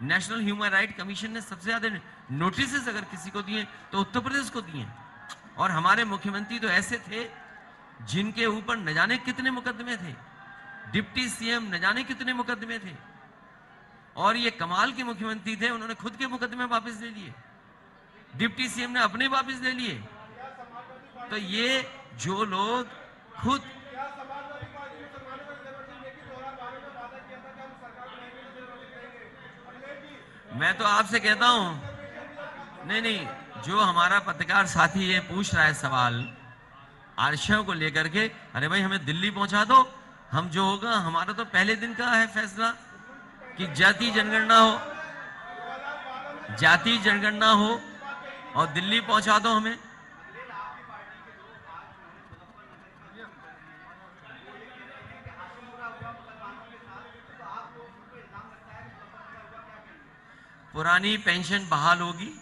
National human right commission ने सबसे ज्यादा नोटिस अगर किसी को दिए तो उत्तर प्रदेश को दिए। और हमारे मुख्यमंत्री तो ऐसे थे जिनके ऊपर न जाने कितने मुकदमे थे, डिप्टी सीएम न जाने कितने मुकदमे थे, और ये कमाल के मुख्यमंत्री थे, उन्होंने खुद के मुकदमे वापस ले लिए, डिप्टी सीएम ने अपने वापस ले लिए। तो ये जो लोग खुद, मैं तो आपसे कहता हूं, नहीं, जो हमारा पत्रकार साथी ये पूछ रहा है सवाल आरक्षण को लेकर के, अरे भाई हमें दिल्ली पहुंचा दो, हम जो होगा, हमारा तो पहले दिन का है फैसला कि जाति जनगणना हो, जाति जनगणना हो और दिल्ली पहुंचा दो हमें। पुरानी पेंशन बहाल होगी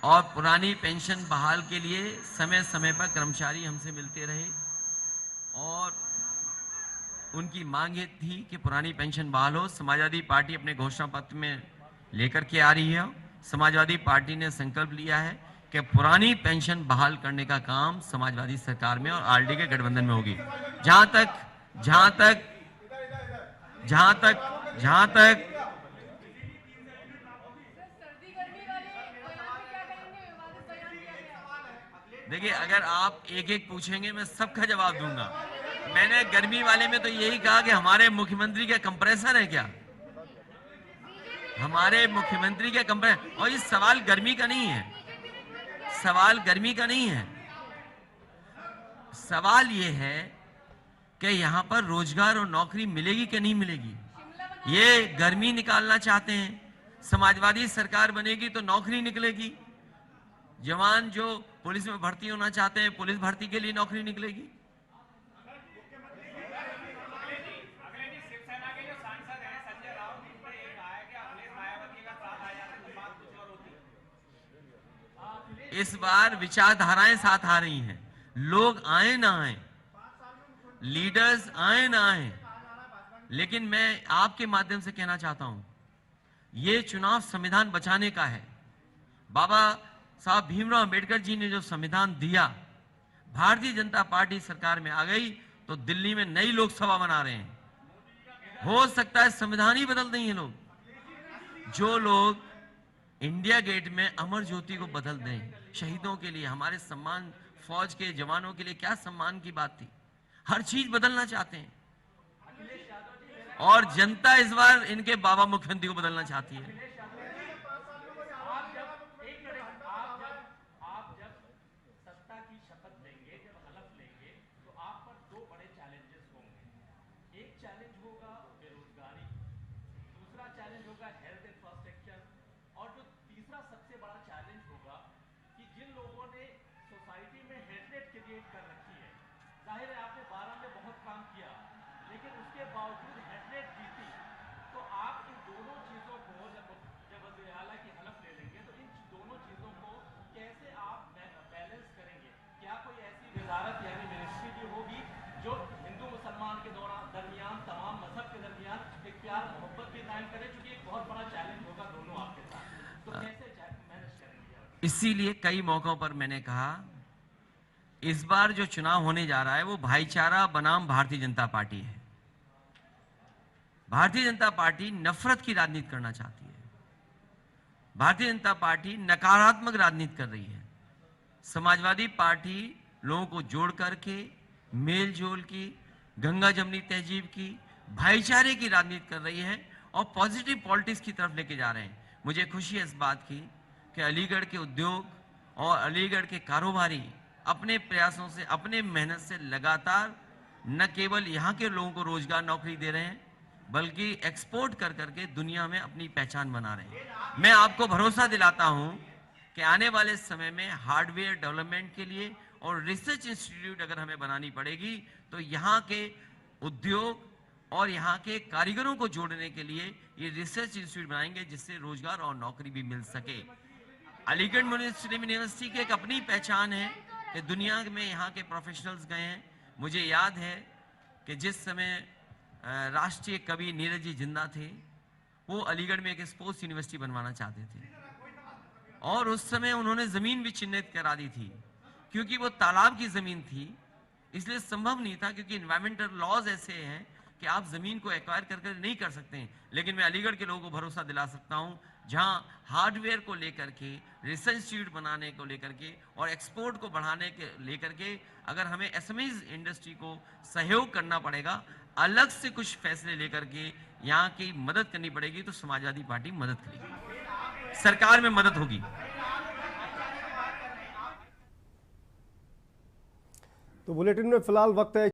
और पुरानी पेंशन बहाल के लिए समय समय पर कर्मचारी हमसे मिलते रहे और उनकी मांग ये थी कि पुरानी पेंशन बहाल हो। समाजवादी पार्टी अपने घोषणा पत्र में लेकर के आ रही है। समाजवादी पार्टी ने संकल्प लिया है कि पुरानी पेंशन बहाल करने का काम समाजवादी सरकार में और आरडी के गठबंधन में होगी। जहां तक देखिए, अगर आप एक एक पूछेंगे मैं सबका जवाब दूंगा। मैंने गर्मी वाले में तो यही कहा कि हमारे मुख्यमंत्री का कंप्रेसर है क्या, हमारे मुख्यमंत्री का कंप्रेसर। और ये सवाल गर्मी का नहीं है, सवाल गर्मी का नहीं है, सवाल ये है कि यहां पर रोजगार और नौकरी मिलेगी कि नहीं मिलेगी। ये गर्मी निकालना चाहते हैं, समाजवादी सरकार बनेगी तो नौकरी निकलेगी, जवान जो पुलिस में भर्ती होना चाहते हैं पुलिस भर्ती के लिए नौकरी निकलेगी। इस बार विचारधाराएं साथ आ रही हैं, लोग आए ना आए, लीडर्स आए ना आए, लेकिन मैं आपके माध्यम से कहना चाहता हूं, यह चुनाव संविधान बचाने का है। बाबा साहब भीमराव अंबेडकर जी ने जो संविधान दिया, भारतीय जनता पार्टी सरकार में आ गई तो दिल्ली में नई लोकसभा बना रहे हैं। हो सकता है संविधान ही बदल दें ये लोग, जो लोग इंडिया गेट में अमर ज्योति को बदल दें, शहीदों के लिए, हमारे सम्मान, फौज के जवानों के लिए क्या सम्मान की बात थी, हर चीज बदलना चाहते हैं। और जनता इस बार इनके बाबा मुख्यमंत्री को बदलना चाहती है। इसीलिए कई मौकों पर मैंने कहा, इस बार जो चुनाव होने जा रहा है वो भाईचारा बनाम भारतीय जनता पार्टी है। भारतीय जनता पार्टी नफरत की राजनीति करना चाहती है, भारतीय जनता पार्टी नकारात्मक राजनीति कर रही है। समाजवादी पार्टी लोगों को जोड़ करके मेल जोल की, गंगा जमनी तहजीब की, भाईचारे की राजनीति कर रही है और पॉजिटिव पॉलिटिक्स की तरफ लेके जा रहे हैं। मुझे खुशी है इस बात की कि अलीगढ़ के उद्योग और अलीगढ़ के कारोबारी अपने प्रयासों से, अपने मेहनत से लगातार न केवल यहाँ के लोगों को रोजगार नौकरी दे रहे हैं, बल्कि एक्सपोर्ट कर करके दुनिया में अपनी पहचान बना रहे हैं। मैं आपको भरोसा दिलाता हूं कि आने वाले समय में हार्डवेयर डेवलपमेंट के लिए और रिसर्च इंस्टीट्यूट अगर हमें बनानी पड़ेगी तो यहाँ के उद्योग और यहाँ के कारीगरों को जोड़ने के लिए ये रिसर्च इंस्टीट्यूट बनाएंगे, जिससे रोजगार और नौकरी भी मिल सके। अलीगढ़ मुस्लिम यूनिवर्सिटी की एक अपनी पहचान है कि दुनिया में यहाँ के प्रोफेशनल्स गए हैं। मुझे याद है कि जिस समय राष्ट्रीय कवि नीरज जी जिंदा थे, वो अलीगढ़ में एक स्पोर्ट्स यूनिवर्सिटी बनवाना चाहते थे और उस समय उन्होंने जमीन भी चिन्हित करा दी थी, क्योंकि वो तालाब की जमीन थी, इसलिए संभव नहीं था, क्योंकि इन्वायरमेंटल लॉज ऐसे हैं कि आप जमीन को एक्वायर करके नहीं कर सकते हैं। लेकिन मैं अलीगढ़ के लोगों को भरोसा दिला सकता हूं, जहां हार्डवेयर को लेकर के, रिसर्च इंस्टीट्यूट बनाने को लेकर के और एक्सपोर्ट को बढ़ाने के लेकर के अगर हमें एसएमईज इंडस्ट्री को सहयोग करना पड़ेगा, अलग से कुछ फैसले लेकर के यहाँ की मदद करनी पड़ेगी, तो समाजवादी पार्टी मदद करेगी, सरकार में मदद होगी। तो बुलेटिन में फिलहाल वक्त है